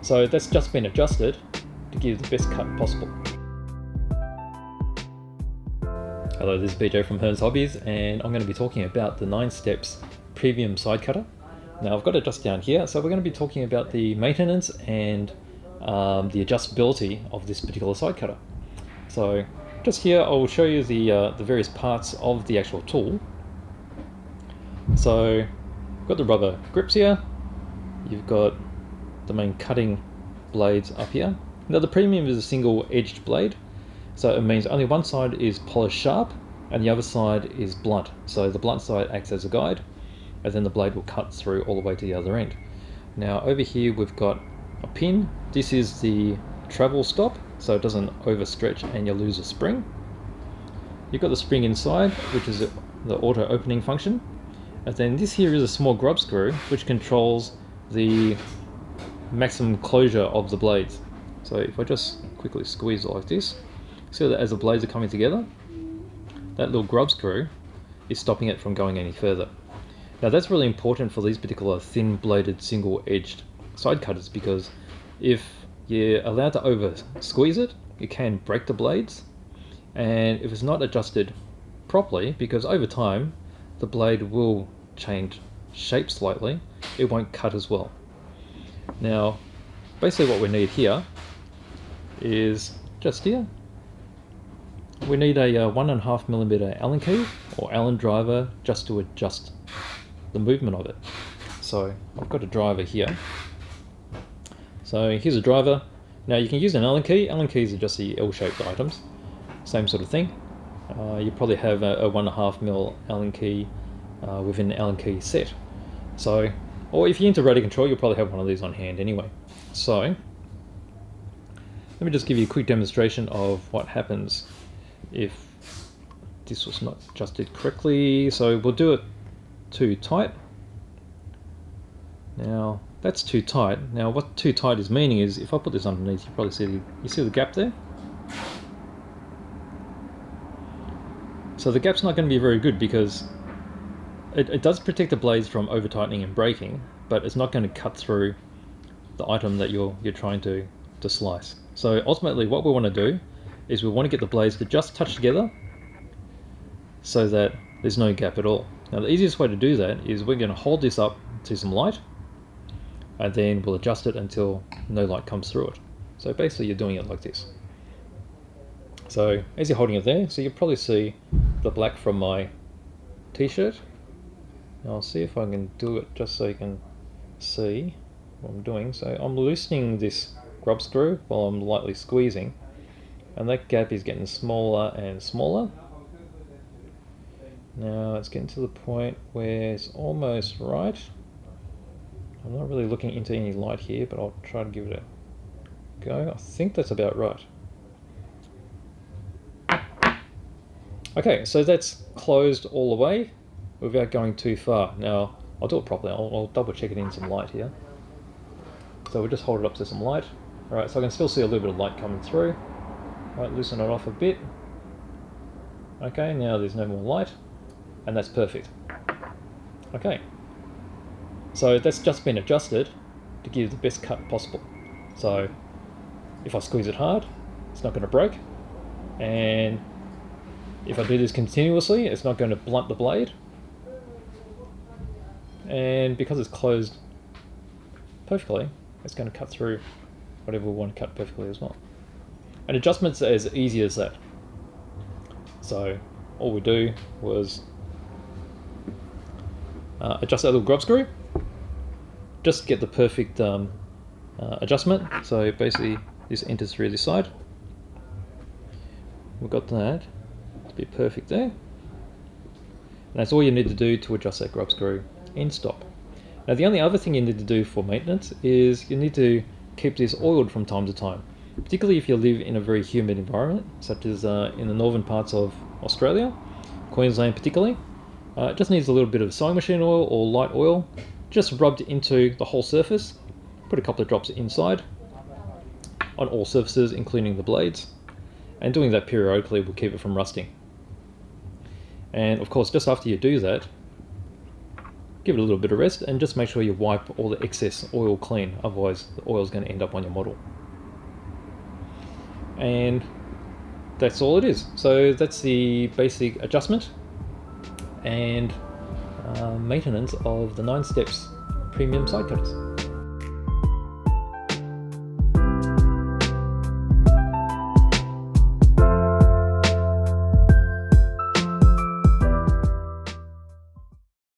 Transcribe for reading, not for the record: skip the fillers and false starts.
So that's just been adjusted to give the best cut possible. Hello, this is BJ from Hearns Hobbies, and I'm going to be talking about the Ninesteps Premium Side Cutter. Now I've got it just down here, so we're going to be talking about the maintenance and the adjustability of this particular side cutter. So just here I will show you the various parts of the actual tool. So you've got the rubber grips here, you've got the main cutting blades up here. Now the Premium is a single edged blade, so it means only one side is polished sharp and the other side is blunt. So the blunt side acts as a guide, and then the blade will cut through all the way to the other end. Now over here we've got a pin. This is the travel stop, so it doesn't overstretch and you lose a spring. You've got the spring inside, which is the auto opening function. And then this here is a small grub screw, which controls the maximum closure of the blades. So if I just quickly squeeze it like this, see that as the blades are coming together, that little grub screw is stopping it from going any further. Now that's really important for these particular thin bladed single edged side cutters, because if you're allowed to over squeeze it, you can break the blades. And if it's not adjusted properly, because over time the blade will change shape slightly, it won't cut as well. Now basically what we need here is just here. We need a 1.5mm Allen key or Allen driver just to adjust the movement of it. So I've got a driver here. So here's a driver. Now you can use an Allen key. Allen keys are just the L-shaped items. Same sort of thing. You probably have a 1.5mm Allen key within an Allen key set. So, or if you're into radio control, you'll probably have one of these on hand anyway. So let me just give you a quick demonstration of what happens if this was not adjusted correctly. So we'll do it too tight. Now that's too tight. Now what too tight is meaning is, if I put this underneath, you probably see the gap there. So the gap's not going to be very good, because it does protect the blades from over tightening and breaking, but it's not going to cut through the item that you're trying to slice. So ultimately what we want to do is we want to get the blades to just touch together so that there's no gap at all. Now the easiest way to do that is we're going to hold this up to some light, and then we'll adjust it until no light comes through it. So basically you're doing it like this. So as you're holding it there, so you'll probably see the black from my t-shirt. I'll see if I can do it just so you can see what I'm doing. So I'm loosening this grub screw while I'm lightly squeezing, and that gap is getting smaller and smaller. Now it's getting to the point where it's almost right. I'm not really looking into any light here, but I'll try to give it a go. I think that's about right. Okay, so that's closed all the way without going too far. Now I'll do it properly. I'll double check it in some light here. So we'll just hold it up to some light. Alright, so I can still see a little bit of light coming through. Alright, loosen it off a bit. Okay, now there's no more light, and that's perfect. Okay, so that's just been adjusted to give the best cut possible. So if I squeeze it hard, it's not going to break, and if I do this continuously, it's not going to blunt the blade, and because it's closed perfectly, it's going to cut through whatever we want to cut perfectly as well. And adjustments are as easy as that. So all we do was adjust that little grub screw, just get the perfect adjustment. So basically this enters through this side. We've got that to be perfect there. And that's all you need to do to adjust that grub screw in stop. Now the only other thing you need to do for maintenance is you need to keep this oiled from time to time, particularly if you live in a very humid environment, such as in the northern parts of Australia, Queensland particularly. It just needs a little bit of sewing machine oil or light oil, just rubbed into the whole surface. Put a couple of drops inside on all surfaces, including the blades, and doing that periodically will keep it from rusting. And of course, just after you do that, give it a little bit of rest, and just make sure you wipe all the excess oil clean, otherwise the oil is going to end up on your model. And that's all it is. So that's the basic adjustment and maintenance of the Ninesteps premium side cutters.